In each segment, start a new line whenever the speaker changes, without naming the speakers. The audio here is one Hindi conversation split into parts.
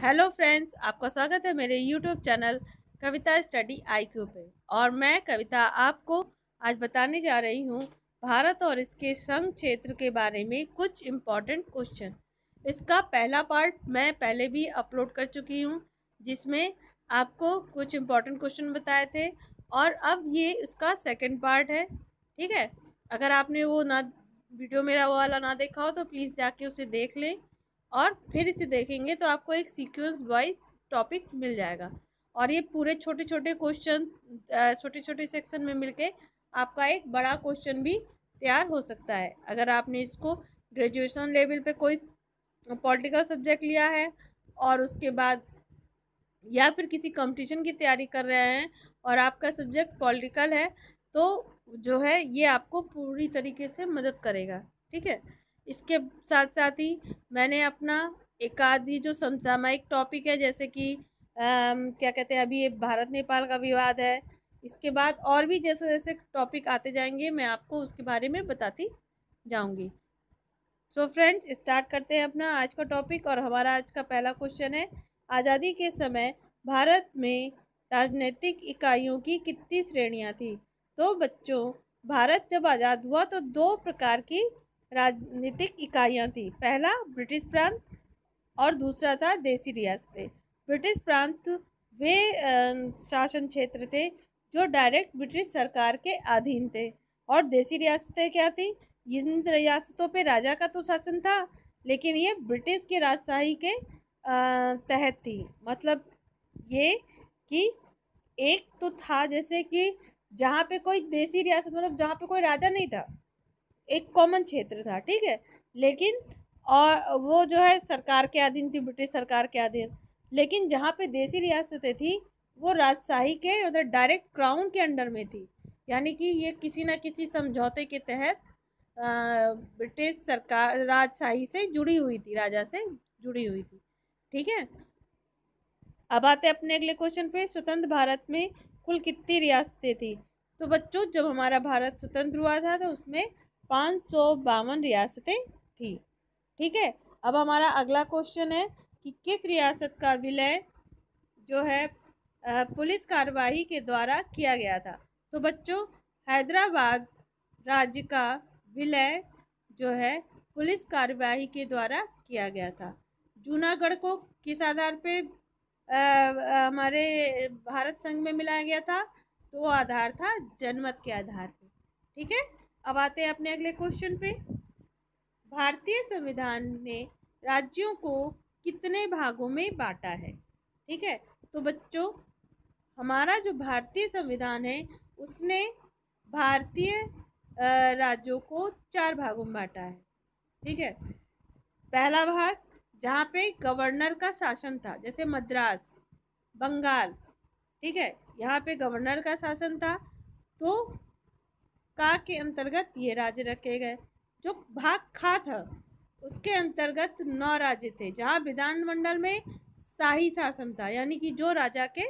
हेलो फ्रेंड्स, आपका स्वागत है मेरे यूट्यूब चैनल कविता स्टडी IQ पे। और मैं कविता आपको आज बताने जा रही हूँ भारत और इसके संघ क्षेत्र के बारे में कुछ इम्पॉर्टेंट क्वेश्चन। इसका पहला पार्ट मैं पहले भी अपलोड कर चुकी हूँ, जिसमें आपको कुछ इम्पॉर्टेंट क्वेश्चन बताए थे, और अब ये इसका सेकंड पार्ट है। ठीक है, अगर आपने वो ना वीडियो मेरा वो वाला ना देखा हो तो प्लीज़ जाके उसे देख लें, और फिर इसे देखेंगे तो आपको एक सीक्वेंस वाइज टॉपिक मिल जाएगा। और ये पूरे छोटे छोटे क्वेश्चन छोटे छोटे सेक्शन में मिलके आपका एक बड़ा क्वेश्चन भी तैयार हो सकता है। अगर आपने इसको ग्रेजुएशन लेवल पे कोई पॉलिटिकल सब्जेक्ट लिया है और उसके बाद या फिर किसी कंपटीशन की तैयारी कर रहे हैं और आपका सब्जेक्ट पॉलिटिकल है, तो जो है ये आपको पूरी तरीके से मदद करेगा। ठीक है, इसके साथ साथ ही मैंने अपना एक आधी जो समसामयिक टॉपिक है, जैसे कि क्या कहते हैं, अभी ये भारत नेपाल का विवाद है, इसके बाद और भी जैसे जैसे टॉपिक आते जाएंगे मैं आपको उसके बारे में बताती जाऊंगी। सो फ्रेंड्स, स्टार्ट करते हैं अपना आज का टॉपिक। और हमारा आज का पहला क्वेश्चन है, आज़ादी के समय भारत में राजनीतिक इकाइयों की कितनी श्रेणियां थी? तो बच्चों, भारत जब आज़ाद हुआ तो दो प्रकार की राजनीतिक इकाइयां थी। पहला ब्रिटिश प्रांत और दूसरा था देसी रियासतें। ब्रिटिश प्रांत वे शासन क्षेत्र थे जो डायरेक्ट ब्रिटिश सरकार के अधीन थे, और देसी रियासतें क्या थी? इन रियासतों पे राजा का तो शासन था, लेकिन ये ब्रिटिश के राजशाही के तहत थी। मतलब ये कि एक तो था जैसे कि जहाँ पे कोई देसी रियासत, मतलब जहाँ पे कोई राजा नहीं था, एक कॉमन क्षेत्र था। ठीक है, लेकिन और वो जो है सरकार के अधीन थी, ब्रिटिश सरकार के अधीन। लेकिन जहाँ पे देसी रियासतें थी वो राजशाही के, मतलब डायरेक्ट क्राउन के अंडर में थी। यानी कि ये किसी न किसी समझौते के तहत ब्रिटिश सरकार राजशाही से जुड़ी हुई थी, राजा से जुड़ी हुई थी। ठीक है, अब आते हैं अपने अगले क्वेश्चन पे। स्वतंत्र भारत में कुल कितनी रियासतें थी? तो बच्चों, जब हमारा भारत स्वतंत्र हुआ था तो उसमें 552 रियासतें थी। ठीक है, अब हमारा अगला क्वेश्चन है कि किस रियासत का विलय जो है पुलिस कार्यवाही के द्वारा किया गया था? तो बच्चों, हैदराबाद राज्य का विलय जो है पुलिस कार्यवाही के द्वारा किया गया था। जूनागढ़ को किस आधार पे हमारे भारत संघ में मिलाया गया था? तो वो आधार था जनमत के आधार पे। ठीक है, अब आते हैं अपने अगले क्वेश्चन पे। भारतीय संविधान ने राज्यों को कितने भागों में बांटा है? ठीक है, तो बच्चों, हमारा जो भारतीय संविधान है उसने भारतीय राज्यों को 4 भागों में बांटा है। ठीक है, पहला भाग जहाँ पे गवर्नर का शासन था, जैसे मद्रास, बंगाल। ठीक है, यहाँ पे गवर्नर का शासन था, तो का के अंतर्गत ये राज्य रखे गए। जो भाग खा था उसके अंतर्गत 9 राज्य थे जहाँ विधानमंडल में शाही शासन था, यानी कि जो राजा के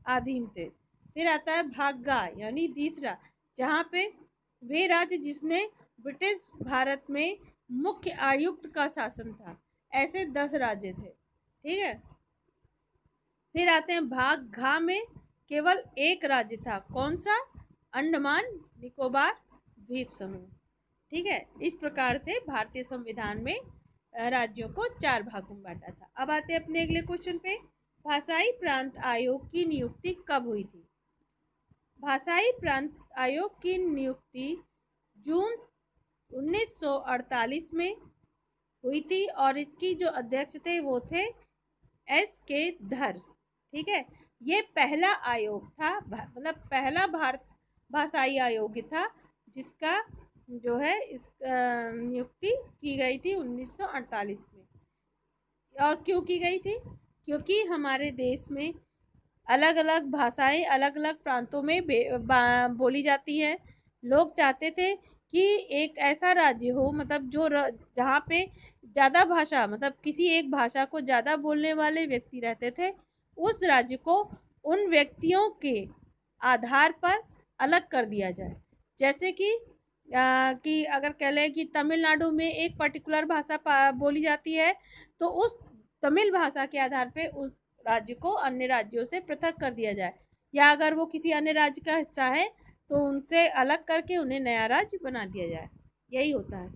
अधीन थे। फिर आता है भाग गा, यानी तीसरा, जहाँ पे वे राज्य जिसने ब्रिटिश भारत में मुख्य आयुक्त का शासन था। ऐसे 10 राज्य थे। ठीक है, फिर आते हैं भाग घा में केवल एक राज्य था। कौन सा? अंडमान निकोबार द्वीप समूह। ठीक है, इस प्रकार से भारतीय संविधान में राज्यों को 4 भागों में बांटा था। अब आते हैं अपने अगले क्वेश्चन पे। भाषाई प्रांत आयोग की नियुक्ति कब हुई थी? भाषाई प्रांत आयोग की नियुक्ति जून 1948 में हुई थी, और इसकी जो अध्यक्ष थे वो थे SK धर। ठीक है, ये पहला आयोग था, मतलब पहला भारत भाषाई आयोग था जिसका जो है इस नियुक्ति की गई थी 1948 में। और क्यों की गई थी? क्योंकि हमारे देश में अलग अलग भाषाएं अलग अलग प्रांतों में बोली जाती हैं। लोग चाहते थे कि एक ऐसा राज्य हो, मतलब जो जहाँ पे ज़्यादा भाषा, मतलब किसी एक भाषा को ज़्यादा बोलने वाले व्यक्ति रहते थे, उस राज्य को उन व्यक्तियों के आधार पर अलग कर दिया जाए। जैसे कि अगर कह लें कि तमिलनाडु में एक पर्टिकुलर भाषा बोली जाती है, तो उस तमिल भाषा के आधार पे उस राज्य को अन्य राज्यों से पृथक कर दिया जाए, या अगर वो किसी अन्य राज्य का हिस्सा है तो उनसे अलग करके उन्हें नया राज्य बना दिया जाए, यही होता है।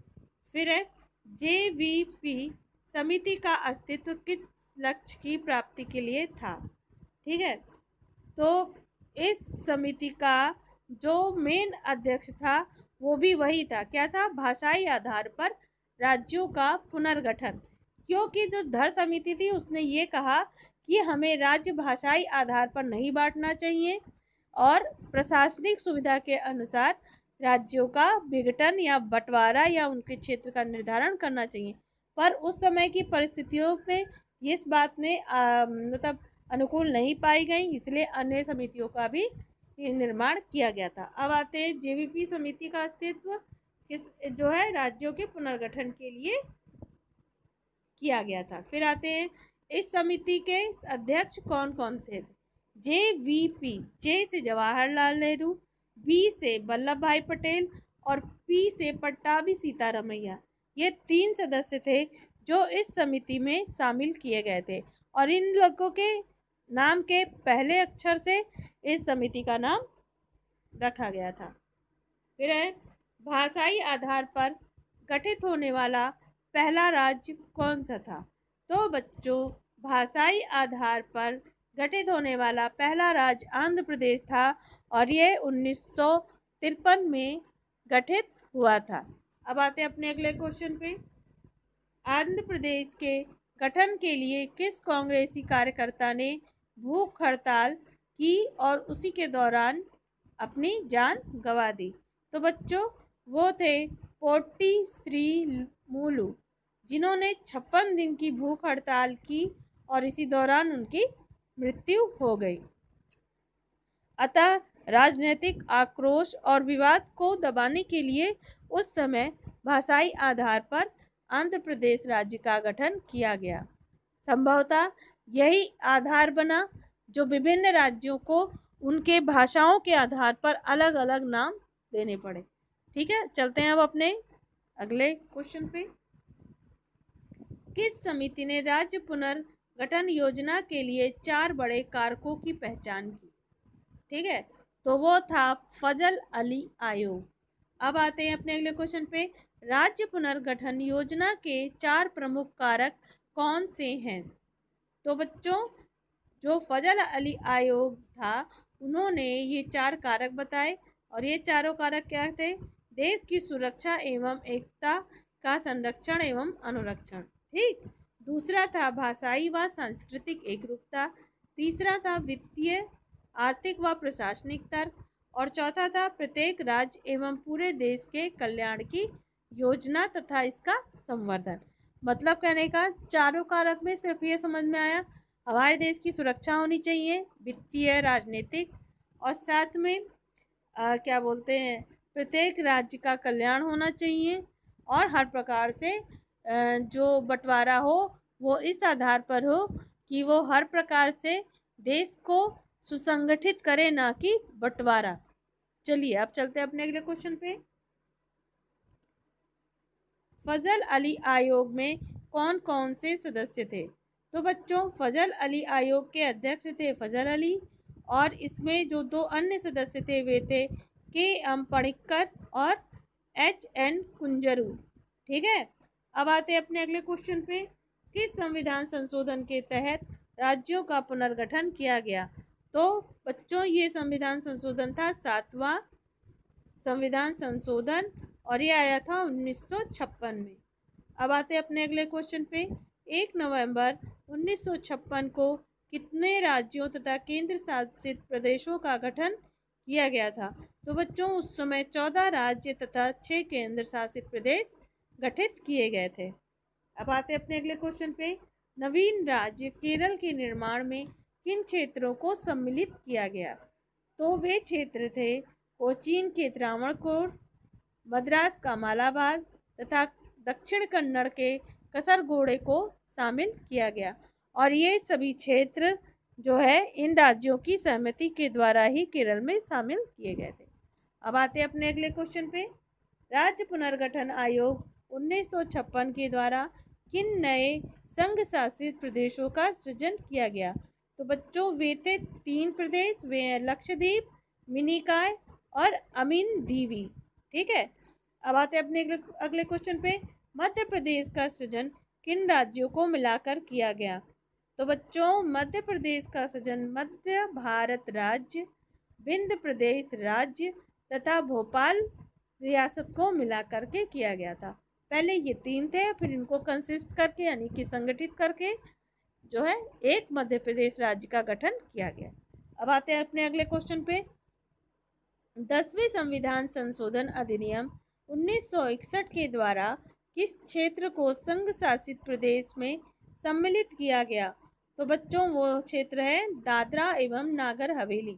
फिर है जेवीपी समिति का अस्तित्व किस लक्ष्य की प्राप्ति के लिए था। ठीक है, तो इस समिति का जो मेन अध्यक्ष था वो भी वही था, क्या था, भाषाई आधार पर राज्यों का पुनर्गठन। क्योंकि जो धर समिति थी उसने ये कहा कि हमें राज्य भाषाई आधार पर नहीं बांटना चाहिए और प्रशासनिक सुविधा के अनुसार राज्यों का विघटन या बंटवारा या उनके क्षेत्र का निर्धारण करना चाहिए। पर उस समय की परिस्थितियों में इस बात ने मतलब अनुकूल नहीं पाई गई, इसलिए अन्य समितियों का भी निर्माण किया गया था। अब आते हैं जेवीपी समिति का अस्तित्व किस जो है राज्यों के पुनर्गठन के लिए किया गया था। फिर आते हैं इस समिति के अध्यक्ष कौन कौन थे। जेवीपी, जे से जवाहरलाल नेहरू, बी से वल्लभ भाई पटेल और पी से पट्टाभी सीतारमैया, ये 3 सदस्य थे जो इस समिति में शामिल किए गए थे और इन लोगों के नाम के पहले अक्षर से इस समिति का नाम रखा गया था। फिर है भाषाई आधार पर गठित होने वाला पहला राज्य कौन सा था। तो बच्चों, भाषाई आधार पर गठित होने वाला पहला राज्य आंध्र प्रदेश था और ये 1953 में गठित हुआ था। अब आते हैं अपने अगले क्वेश्चन पे। आंध्र प्रदेश के गठन के लिए किस कांग्रेसी कार्यकर्ता ने भूख हड़ताल की और उसी के दौरान अपनी जान गंवा दी। तो बच्चों, वो थे पोट्टी श्रीमूलु, जिन्होंने 56 दिन की भूख हड़ताल की और इसी दौरान उनकी मृत्यु हो गई। अतः राजनीतिक आक्रोश और विवाद को दबाने के लिए उस समय भाषाई आधार पर आंध्र प्रदेश राज्य का गठन किया गया। संभवतः यही आधार बना जो विभिन्न राज्यों को उनके भाषाओं के आधार पर अलग अलग नाम देने पड़े। ठीक है, चलते हैं अब अपने अगले क्वेश्चन पे। किस समिति ने राज्य पुनर्गठन योजना के लिए 4 बड़े कारकों की पहचान की। ठीक है, तो वो था फजल अली आयोग। अब आते हैं अपने अगले क्वेश्चन पे। राज्य पुनर्गठन योजना के 4 प्रमुख कारक कौन से हैं। तो बच्चों, जो फजल अली आयोग था उन्होंने ये 4 कारक बताए और ये चारों कारक क्या थे। देश की सुरक्षा एवं एकता का संरक्षण एवं अनुरक्षण। ठीक, दूसरा था भाषाई व सांस्कृतिक एकरूपता, तीसरा था वित्तीय आर्थिक व प्रशासनिक तर्क और चौथा था प्रत्येक राज्य एवं पूरे देश के कल्याण की योजना तथा इसका संवर्धन। मतलब कहने का चारों कारक में सिर्फ ये समझ में आया हमारे देश की सुरक्षा होनी चाहिए, वित्तीय, राजनीतिक और साथ में क्या बोलते हैं प्रत्येक राज्य का कल्याण होना चाहिए और हर प्रकार से जो बंटवारा हो वो इस आधार पर हो कि वो हर प्रकार से देश को सुसंगठित करे, ना कि बंटवारा। चलिए अब चलते हैं अपने अगले क्वेश्चन पे। फजल अली आयोग में कौन कौन से सदस्य थे। तो बच्चों, फजल अली आयोग के अध्यक्ष थे फजल अली और इसमें जो 2 अन्य सदस्य थे वे थे के.एम. पणिक्कर और H.N. कुंजरू। ठीक है, अब आते हैं अपने अगले क्वेश्चन पे। किस संविधान संशोधन के तहत राज्यों का पुनर्गठन किया गया। तो बच्चों, ये संविधान संशोधन था 7वां संविधान संशोधन और ये आया था 1956 में। अब आते हैं अपने अगले क्वेश्चन पे। 1 नवंबर 1956 को कितने राज्यों तथा केंद्र शासित प्रदेशों का गठन किया गया था। तो बच्चों, उस समय 14 राज्य तथा 6 केंद्र शासित प्रदेश गठित किए गए थे। अब आते हैं अपने अगले क्वेश्चन पे। नवीन राज्य केरल के निर्माण में किन क्षेत्रों को सम्मिलित किया गया। तो वे क्षेत्र थे कोचीन के त्रावणकोर, मद्रास का मालाबार तथा दक्षिण कन्नड़ के कसरगोड़े को शामिल किया गया और ये सभी क्षेत्र जो है इन राज्यों की सहमति के द्वारा ही केरल में शामिल किए गए थे। अब आते हैं अपने अगले क्वेश्चन पे। राज्य पुनर्गठन आयोग 1956 के द्वारा किन नए संघ शासित प्रदेशों का सृजन किया गया? तो बच्चों वे थे 3 प्रदेश, वे हैं लक्षद्वीप, मिनिकॉय और अमीन दीवी। ठीक है, अब आते हैं अपने अगले क्वेश्चन पे। मध्य प्रदेश का सृजन किन राज्यों को मिलाकर किया गया? तो बच्चों मध्य प्रदेश का सृजन मध्य भारत राज्य, विंध्य प्रदेश राज्य तथा भोपाल रियासत को मिला करके किया गया था। पहले ये 3 थे, फिर इनको कंसिस्ट करके यानी कि संगठित करके जो है एक मध्य प्रदेश राज्य का गठन किया गया। अब आते हैं अपने अगले क्वेश्चन पे। 10वें संविधान संशोधन अधिनियम 1961 के द्वारा किस क्षेत्र को संघ शासित प्रदेश में सम्मिलित किया गया? तो बच्चों वो क्षेत्र है दादरा एवं नागर हवेली।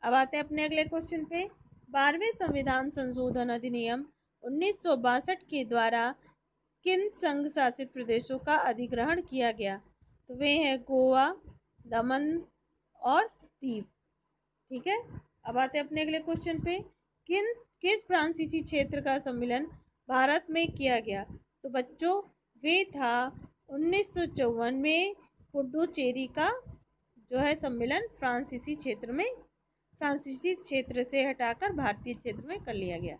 अब आते हैं अपने अगले क्वेश्चन पे। 12वें संविधान संशोधन अधिनियम 1962 के द्वारा किन संघ शासित प्रदेशों का अधिग्रहण किया गया? तो वे हैं गोवा, दमन और दीव। ठीक है, अब आते हैं अपने अगले क्वेश्चन पे। किस फ्रांसीसी क्षेत्र का सम्मेलन भारत में किया गया? तो बच्चों वे था 1954 में पुडुचेरी का जो है सम्मेलन फ्रांसीसी क्षेत्र से हटाकर भारतीय क्षेत्र में कर लिया गया।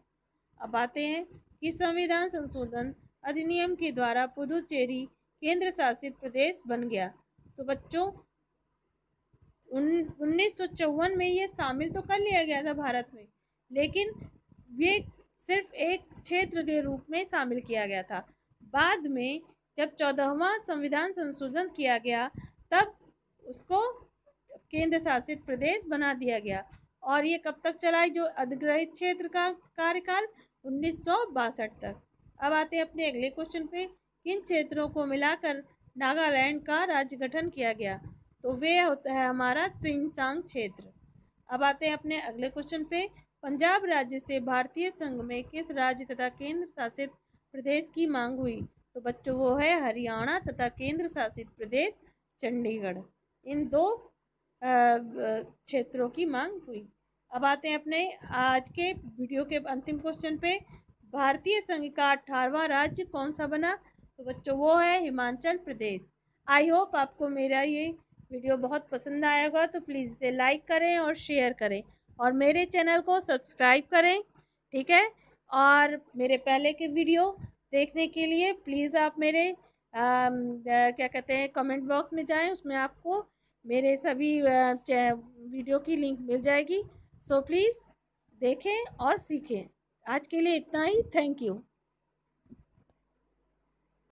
अब आते हैं कि संविधान संशोधन अधिनियम के द्वारा पुडुचेरी केंद्र शासित प्रदेश बन गया। तो बच्चों 1954 में ये शामिल तो कर लिया गया था भारत में, लेकिन ये सिर्फ एक क्षेत्र के रूप में शामिल किया गया था। बाद में जब 14वां संविधान संशोधन किया गया तब उसको केंद्र शासित प्रदेश बना दिया गया। और ये कब तक चला जो अधिग्रहित क्षेत्र का कार्यकाल? 1962 तक। अब आते हैं अपने अगले क्वेश्चन पे। किन क्षेत्रों को मिलाकर नागालैंड का राज्य गठन किया गया? तो वे होता है हमारा त्विनसांग क्षेत्र। अब आते हैं अपने अगले क्वेश्चन पे। पंजाब राज्य से भारतीय संघ में किस राज्य तथा केंद्र शासित प्रदेश की मांग हुई? तो बच्चों वो है हरियाणा तथा केंद्र शासित प्रदेश चंडीगढ़। इन 2 क्षेत्रों की मांग हुई। अब आते हैं अपने आज के वीडियो के अंतिम क्वेश्चन पे। भारतीय संघ का 18वां राज्य कौन सा बना? तो बच्चों वो है हिमाचल प्रदेश। आई होप आपको मेरा ये वीडियो बहुत पसंद आया होगा, तो प्लीज़ इसे लाइक करें और शेयर करें और मेरे चैनल को सब्सक्राइब करें। ठीक है, और मेरे पहले के वीडियो देखने के लिए प्लीज़ आप मेरे क्या कहते हैं कमेंट बॉक्स में जाएं, उसमें आपको मेरे सभी वीडियो की लिंक मिल जाएगी। सो प्लीज़ देखें और सीखें। आज के लिए इतना ही। Thank you.